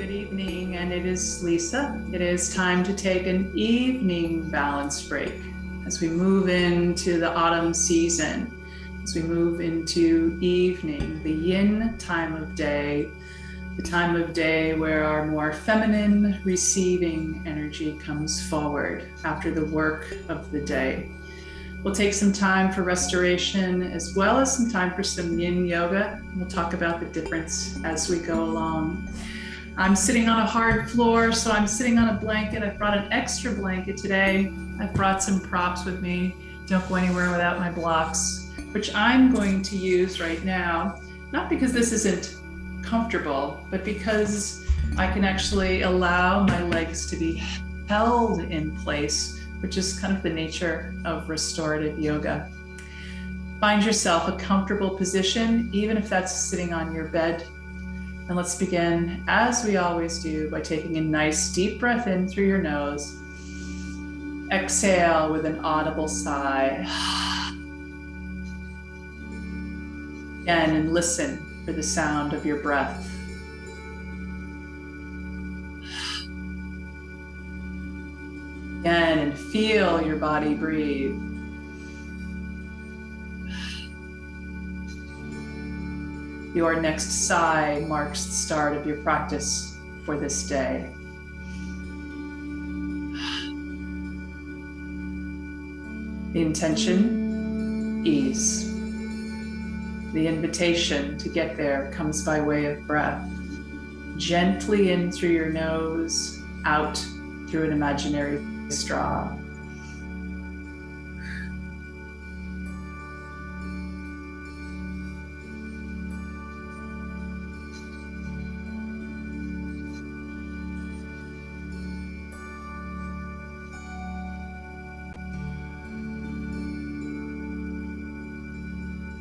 good evening, and it is Lisa. It is time to take an evening balance break as we move into the autumn season, as we move into evening, the yin time of day, the time of day where our more feminine receiving energy comes forward after the work of the day. We'll take some time for restoration as well as some time for some yin yoga. We'll talk about the difference as we go along. I'm sitting on a hard floor, so I'm sitting on a blanket. I brought an extra blanket today. I brought some props with me. Don't go anywhere without my blocks, which I'm going to use right now, not because this isn't comfortable, but because I can actually allow my legs to be held in place, which is kind of the nature of restorative yoga. Find yourself a comfortable position, even if that's sitting on your bed. And let's begin, as we always do, by taking a nice deep breath in through your nose. Exhale with an audible sigh. Again, and listen for the sound of your breath. Again, and feel your body breathe. Your next sigh marks the start of your practice for this day. The intention, ease. The invitation to get there comes by way of breath. Gently in through your nose, out through an imaginary straw.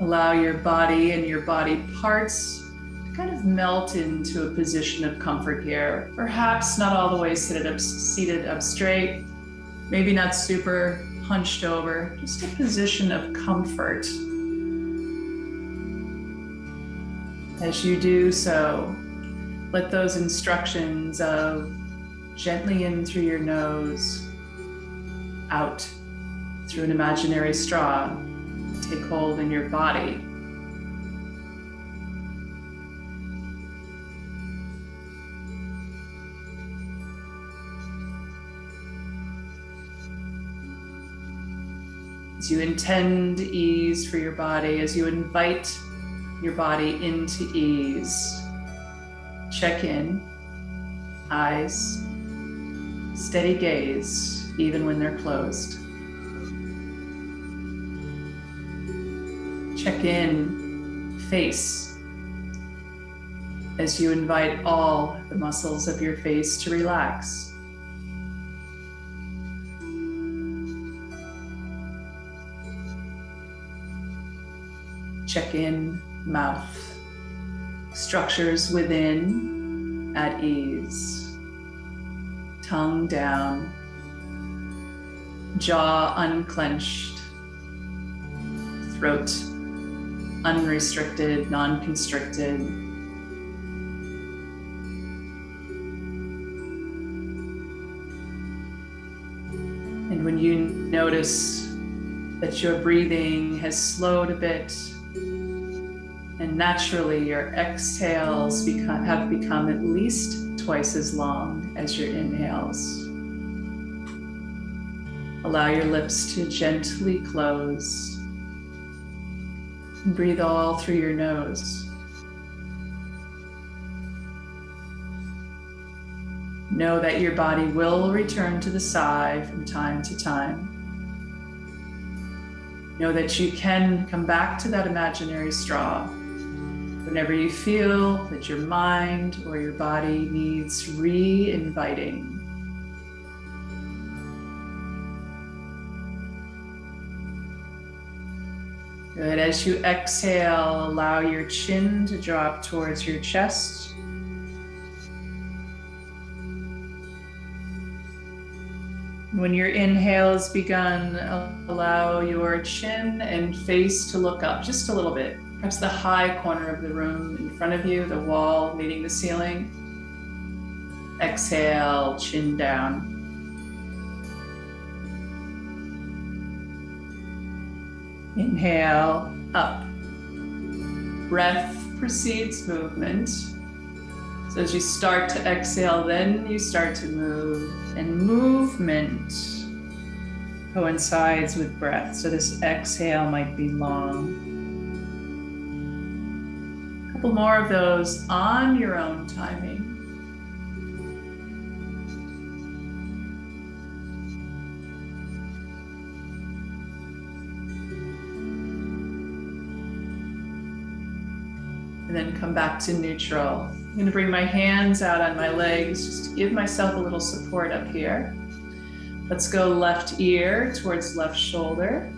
Allow your body and your body parts to kind of melt into a position of comfort here. Perhaps not all the way seated up straight, maybe not super hunched over, just a position of comfort. As you do so, let those instructions of gently in through your nose, out through an imaginary straw, take hold in your body. As you intend ease for your body, as you invite your body into ease, check in, eyes, steady gaze, even when they're closed. Check in, face, as you invite all the muscles of your face to relax. Check in, mouth, structures within at ease, tongue down, jaw unclenched, throat unrestricted, non-constricted. And when you notice that your breathing has slowed a bit, and naturally your exhales have become at least twice as long as your inhales, allow your lips to gently close. Breathe all through your nose. Know that your body will return to the sigh from time to time. Know that you can come back to that imaginary straw whenever you feel that your mind or your body needs re-inviting. Good. As you exhale, allow your chin to drop towards your chest. When your inhale has begun, allow your chin and face to look up just a little bit. Perhaps the high corner of the room in front of you, the wall meeting the ceiling. Exhale, chin down. Inhale, up. Breath precedes movement. So as you start to exhale, then you start to move, and movement coincides with breath. So this exhale might be long. A couple more of those on your own timing. And then come back to neutral. I'm going to bring my hands out on my legs just to give myself a little support up here. Let's go left ear towards left shoulder.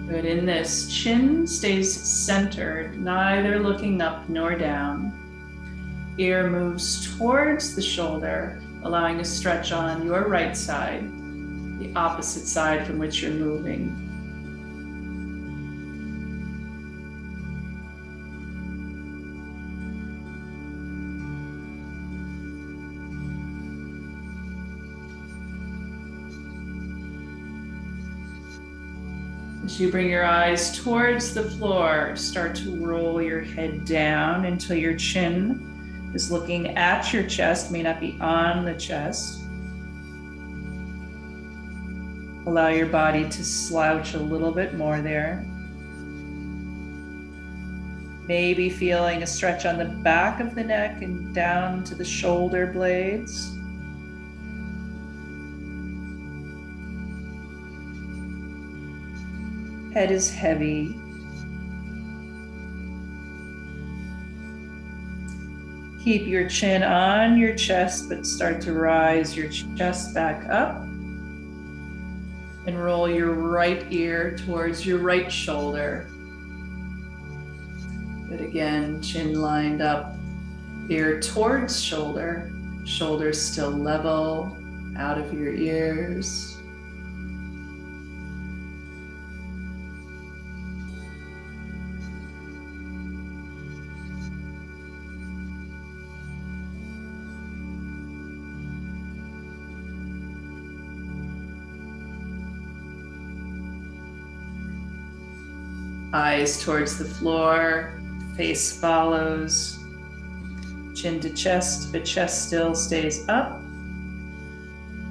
Good. In this, chin stays centered, neither looking up nor down. Ear moves towards the shoulder, allowing a stretch on your right side, the opposite side from which you're moving. As you bring your eyes towards the floor, start to roll your head down until your chin is looking at your chest, may not be on the chest. Allow your body to slouch a little bit more there. Maybe feeling a stretch on the back of the neck and down to the shoulder blades. Head is heavy. Keep your chin on your chest, but start to rise your chest back up. And roll your right ear towards your right shoulder. But again, chin lined up, ear towards shoulder, shoulder still level, out of your ears. Eyes towards the floor, face follows, chin to chest, but chest still stays up.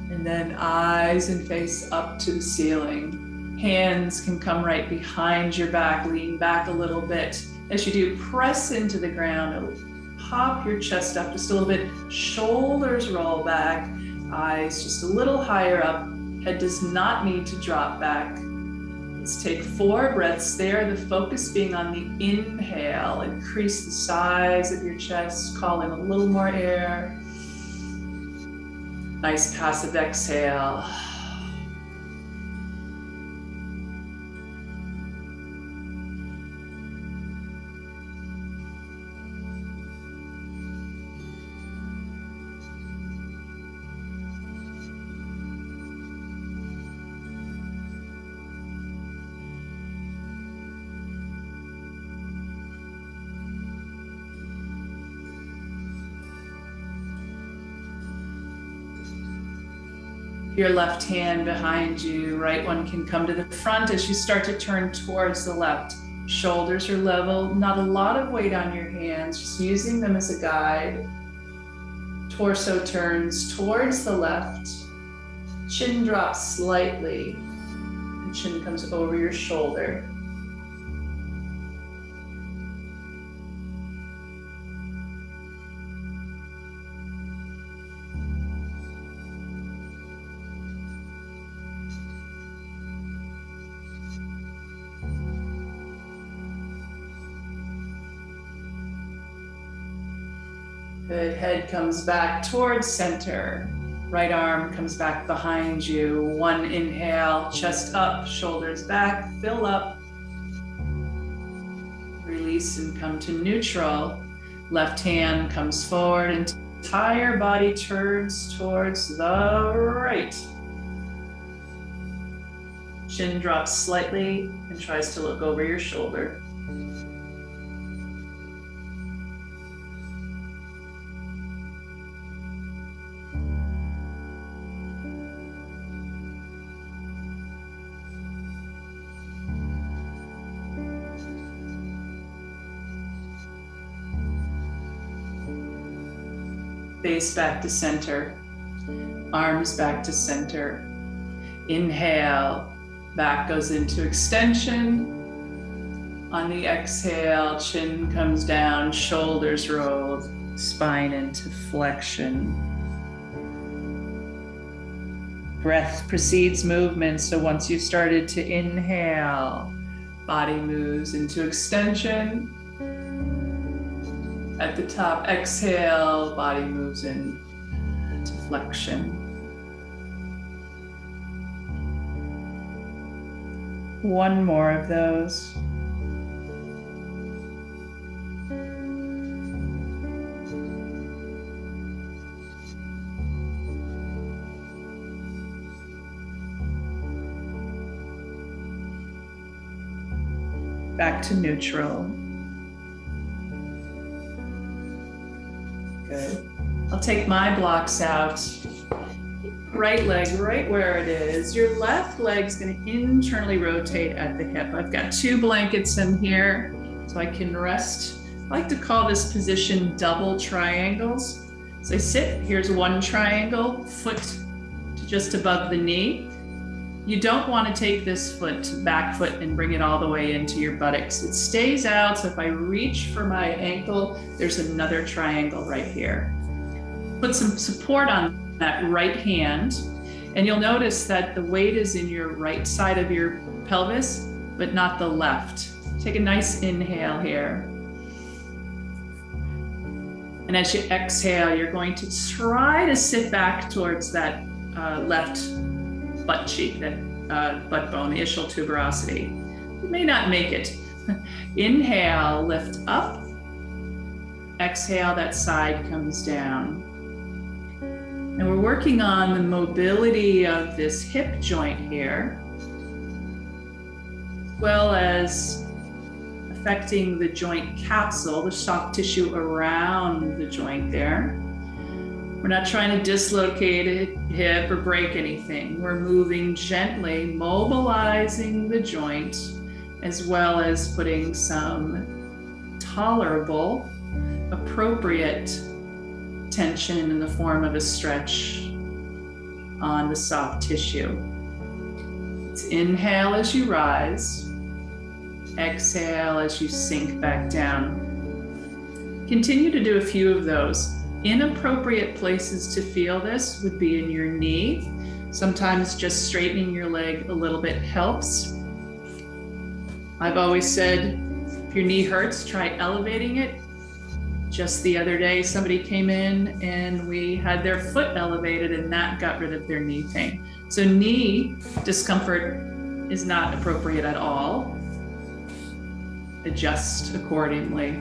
And then eyes and face up to the ceiling. Hands can come right behind your back, lean back a little bit. As you do, press into the ground, pop your chest up just a little bit, shoulders roll back, eyes just a little higher up, head does not need to drop back. Let's take 4 breaths there, the focus being on the inhale. Increase the size of your chest, call in a little more air. Nice passive exhale. Your left hand behind you, right one can come to the front as you start to turn towards the left. Shoulders are level, not a lot of weight on your hands, just using them as a guide. Torso turns towards the left. Chin drops slightly, and chin comes over your shoulder. Good, head comes back towards center. Right arm comes back behind you. One inhale, chest up, shoulders back, fill up. Release and come to neutral. Left hand comes forward, entire body turns towards the right. Chin drops slightly and tries to look over your shoulder. face back to center, arms back to center. Inhale, back goes into extension. On the exhale, chin comes down, shoulders rolled, spine into flexion. Breath precedes movement, so once you've started to inhale, body moves into extension. At the top, exhale, body moves into flexion. One more of those. Back to neutral. Good. I'll take my blocks out. Right leg right where it is. Your left leg's going to internally rotate at the hip. I've got 2 blankets in here so I can rest. I like to call this position double triangles. So I sit, here's one triangle, foot to just above the knee. You don't want to take this back foot and bring it all the way into your buttocks. It stays out, so if I reach for my ankle, there's another triangle right here. Put some support on that right hand, and you'll notice that the weight is in your right side of your pelvis, but not the left. Take a nice inhale here. And as you exhale, you're going to try to sit back towards that left butt cheek, that butt bone, the ischial tuberosity. You may not make it. Inhale, lift up. Exhale, that side comes down. And we're working on the mobility of this hip joint here, as well as affecting the joint capsule, the soft tissue around the joint there. We're not trying to dislocate a hip or break anything. We're moving gently, mobilizing the joint, as well as putting some tolerable, appropriate tension in the form of a stretch on the soft tissue. It's inhale as you rise, exhale as you sink back down. Continue to do a few of those. Inappropriate places to feel this would be in your knee. Sometimes just straightening your leg a little bit helps. I've always said, if your knee hurts, try elevating it. Just the other day, somebody came in and we had their foot elevated and that got rid of their knee pain. So knee discomfort is not appropriate at all. Adjust accordingly.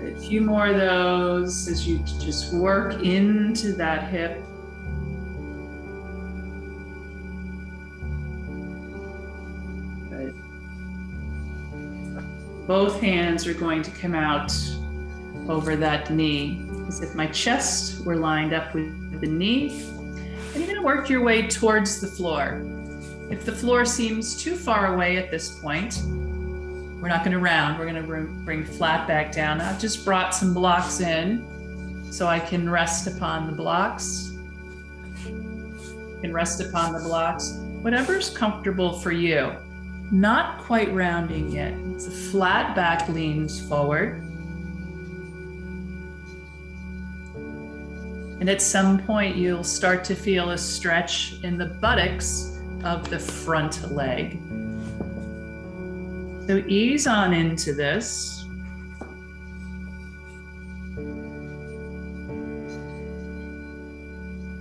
A few more of those as you just work into that hip. Good. Both hands are going to come out over that knee, as if my chest were lined up with the knee. And you're going to work your way towards the floor. If the floor seems too far away at this point, we're not going to round. We're going to bring flat back down. I've just brought some blocks in so I can rest upon the blocks. You can rest upon the blocks. Whatever's comfortable for you. Not quite rounding yet. It's a flat back leans forward. And at some point, you'll start to feel a stretch in the buttocks of the front leg. So ease on into this.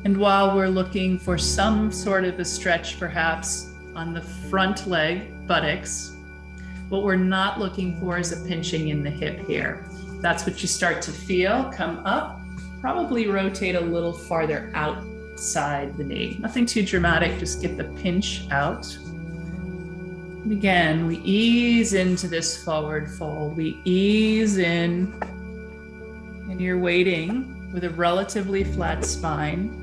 And while we're looking for some sort of a stretch, perhaps on the front leg, buttocks, what we're not looking for is a pinching in the hip here. That's what you start to feel. Come up, probably rotate a little farther outside the knee. Nothing too dramatic, just get the pinch out. And again, we ease into this forward fold. We ease in, and you're waiting with a relatively flat spine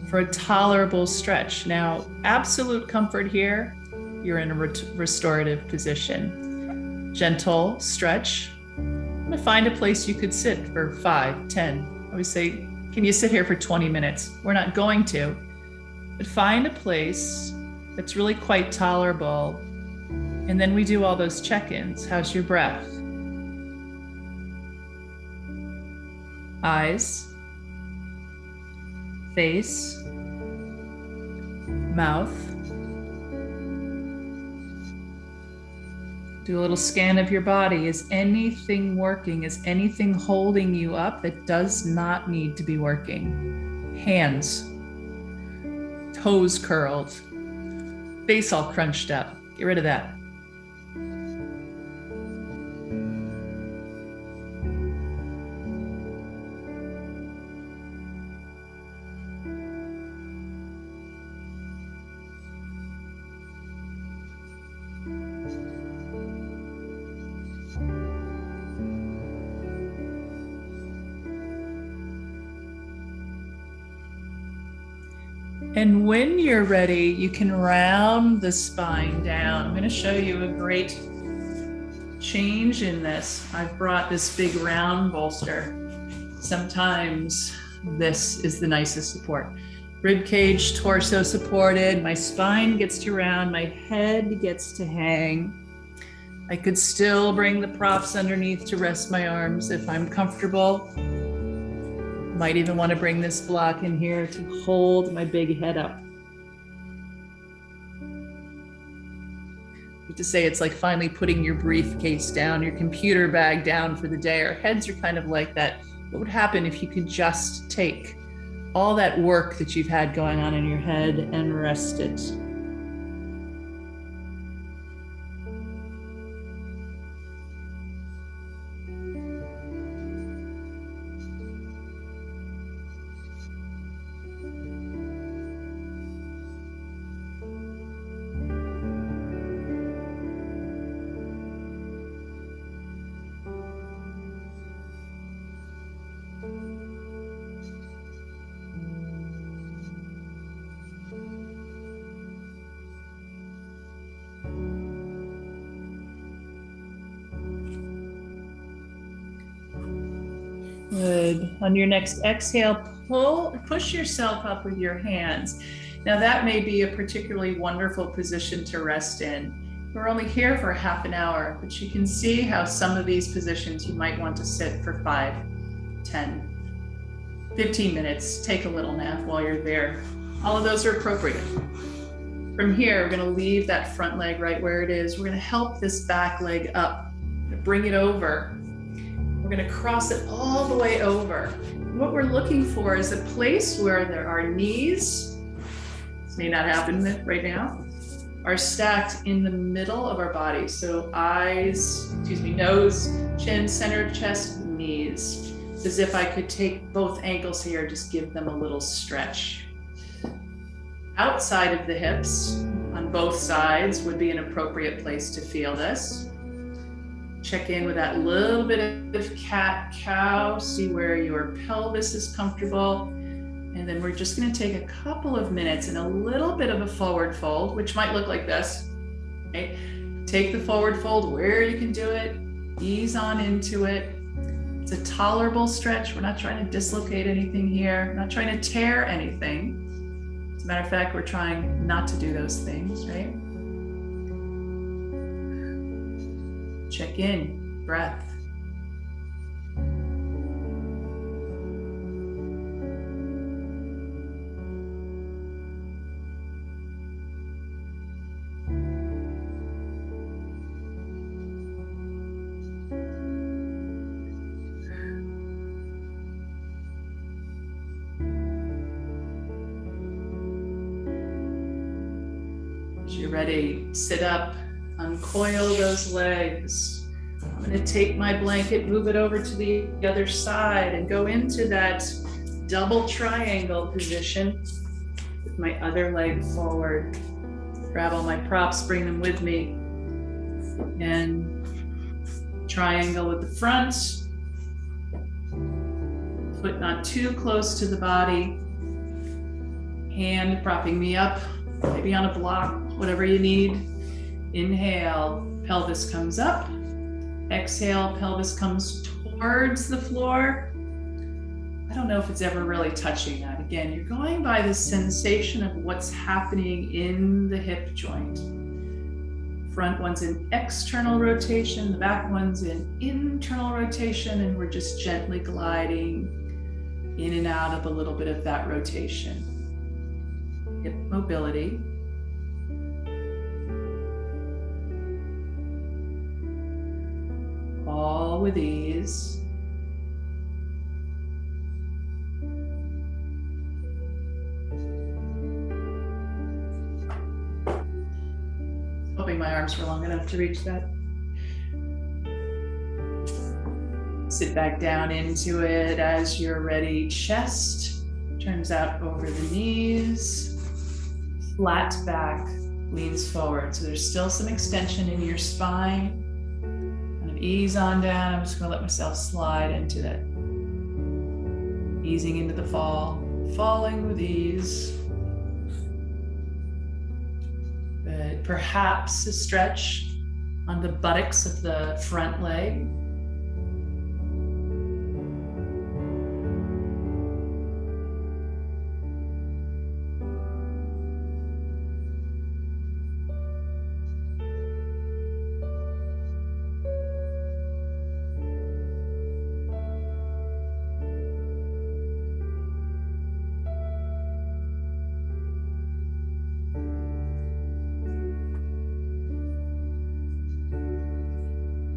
for a tolerable stretch. Now, absolute comfort here, you're in a restorative position. Gentle stretch, gonna find a place you could sit for 5, 10. I always say, can you sit here for 20 minutes? We're not going to, but find a place that's really quite tolerable. And then we do all those check-ins. How's your breath? Eyes, face, mouth. Do a little scan of your body. Is anything working? Is anything holding you up that does not need to be working? Hands, toes curled, face all crunched up. Get rid of that. And when you're ready, you can round the spine down. I'm going to show you a great change in this. I've brought this big round bolster. Sometimes this is the nicest support. Rib cage, torso supported, my spine gets to round, my head gets to hang. I could still bring the props underneath to rest my arms if I'm comfortable. Might even want to bring this block in here to hold my big head up. To say it's like finally putting your briefcase down, your computer bag down for the day. Our heads are kind of like that. What would happen if you could just take all that work that you've had going on in your head and rest it? Good. On your next exhale, push yourself up with your hands. Now that may be a particularly wonderful position to rest in. We're only here for half an hour, but you can see how some of these positions you might want to sit for 5, 10, 15 minutes. Take a little nap while you're there. All of those are appropriate. From here, we're going to leave that front leg right where it is. We're going to help this back leg up, bring it over. We're going to cross it all the way over. What we're looking for is a place where there are knees, this may not happen right now, are stacked in the middle of our body. So nose, chin, center, chest, knees. It's as if I could take both ankles here, just give them a little stretch. Outside of the hips, on both sides, would be an appropriate place to feel this. Check in with that little bit of cat-cow, see where your pelvis is comfortable. And then we're just going to take a couple of minutes in a little bit of a forward fold, which might look like this. Okay? Take the forward fold where you can do it, ease on into it. It's a tolerable stretch. We're not trying to dislocate anything here, not trying to tear anything. As a matter of fact, we're trying not to do those things, right? Check in, breath. As you're ready, sit up. Uncoil those legs. I'm going to take my blanket, move it over to the other side, and go into that double triangle position with my other leg forward. Grab all my props, bring them with me, and triangle with the front. Foot not too close to the body. Hand propping me up, maybe on a block, whatever you need. Inhale, pelvis comes up, Exhale, pelvis comes towards the floor. I don't know if it's ever really touching that. Again, you're going by the sensation of what's happening in the hip joint. Front one's in external rotation, the back one's in internal rotation, and we're just gently gliding in and out of a little bit of that rotation. Hip mobility. All with ease. Hoping my arms were long enough to reach that. Sit back down into it as you're ready. Chest turns out over the knees. Flat back leans forward. So there's still some extension in your spine. Kind of ease on down. I'm just going to let myself slide into that. Easing into the fall. Falling with ease. Good. Perhaps a stretch on the buttocks of the front leg.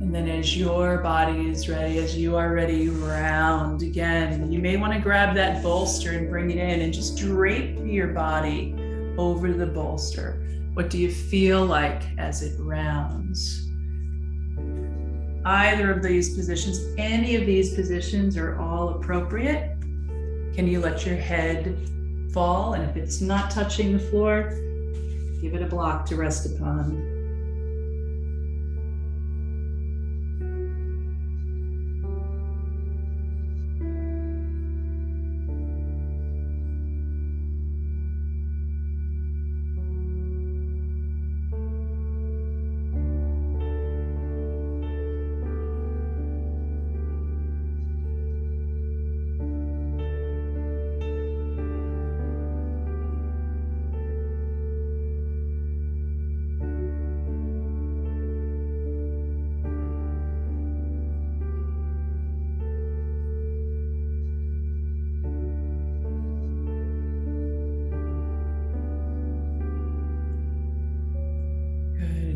And then as your body is ready, as you are ready, round again. You may want to grab that bolster and bring it in and just drape your body over the bolster. What do you feel like as it rounds? Either of these positions, any of these positions are all appropriate. Can you let your head fall? And if it's not touching the floor, give it a block to rest upon.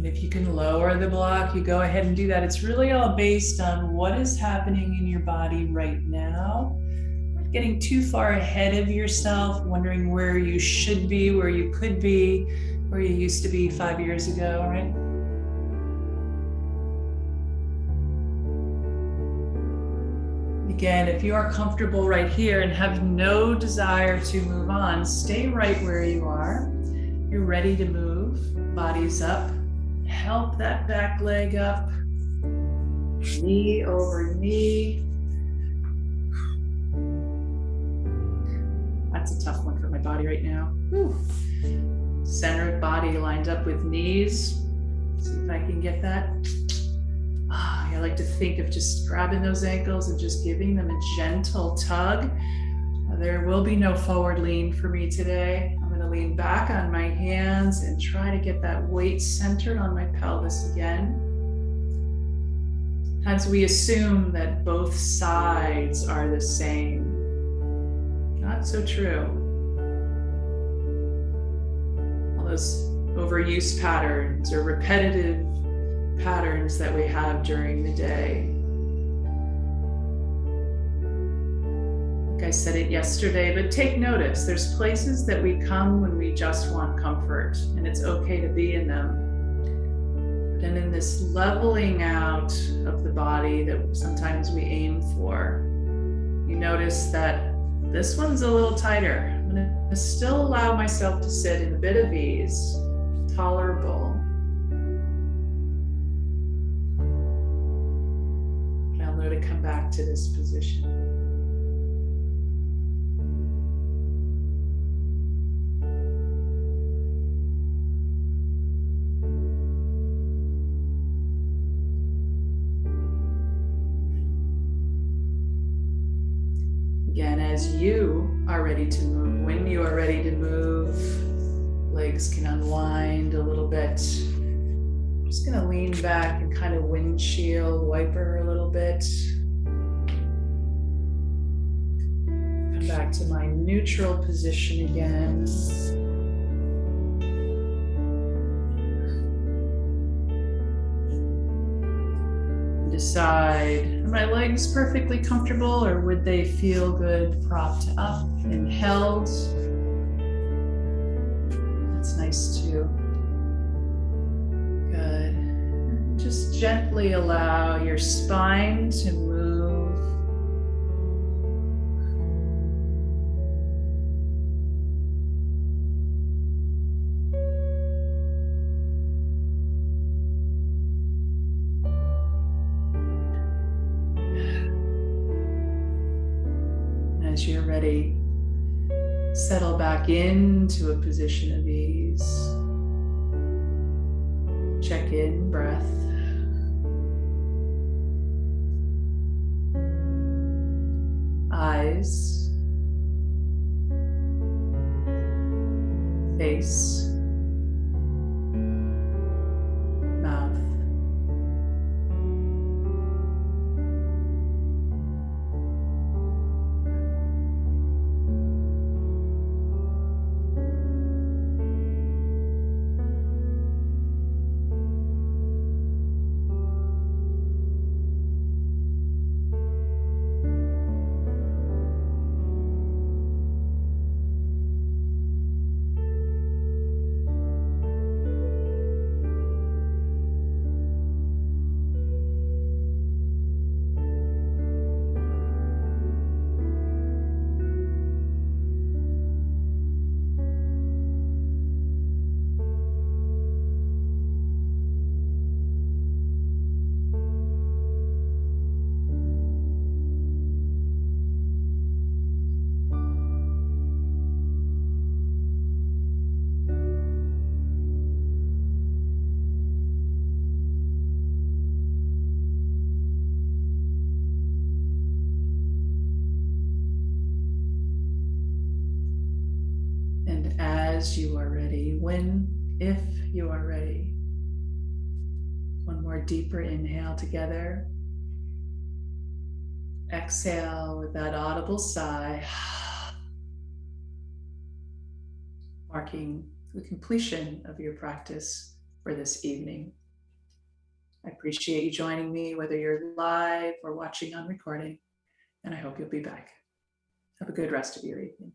If you can lower the block, you go ahead and do that. It's really all based on what is happening in your body right now. Not getting too far ahead of yourself, wondering where you should be, where you could be, where you used to be 5 years ago, right? Again, if you are comfortable right here and have no desire to move on, stay right where you are. You're ready to move, body's up. Help that back leg up, knee over knee. That's a tough one for my body right now. Whew. Center of body lined up with knees. See if I can get that. I like to think of just grabbing those ankles and just giving them a gentle tug. There will be no forward lean for me today. I'm going to lean back on my hands and try to get that weight centered on my pelvis again. Sometimes we assume that both sides are the same. Not so true. All those overuse patterns or repetitive patterns that we have during the day. I said it yesterday, but take notice. There's places that we come when we just want comfort, and it's okay to be in them. But in this leveling out of the body that sometimes we aim for, you notice that this one's a little tighter. I'm going to still allow myself to sit in a bit of ease, tolerable. But I'll know to come back to this position. Again, as you are ready to move, when you are ready to move, legs can unwind a little bit. I'm just gonna lean back and kind of windshield wiper a little bit. Come back to my neutral position again. Decide, are my legs perfectly comfortable or would they feel good propped up and held? That's nice too. Good. Just gently allow your spine to move. As you're ready, settle back into a position of ease. Check in, breath. Eyes. Face. Mouth. And as you are ready, if you are ready, one more deeper inhale together. Exhale with that audible sigh, marking the completion of your practice for this evening. I appreciate you joining me, whether you're live or watching on recording, and I hope you'll be back. Have a good rest of your evening.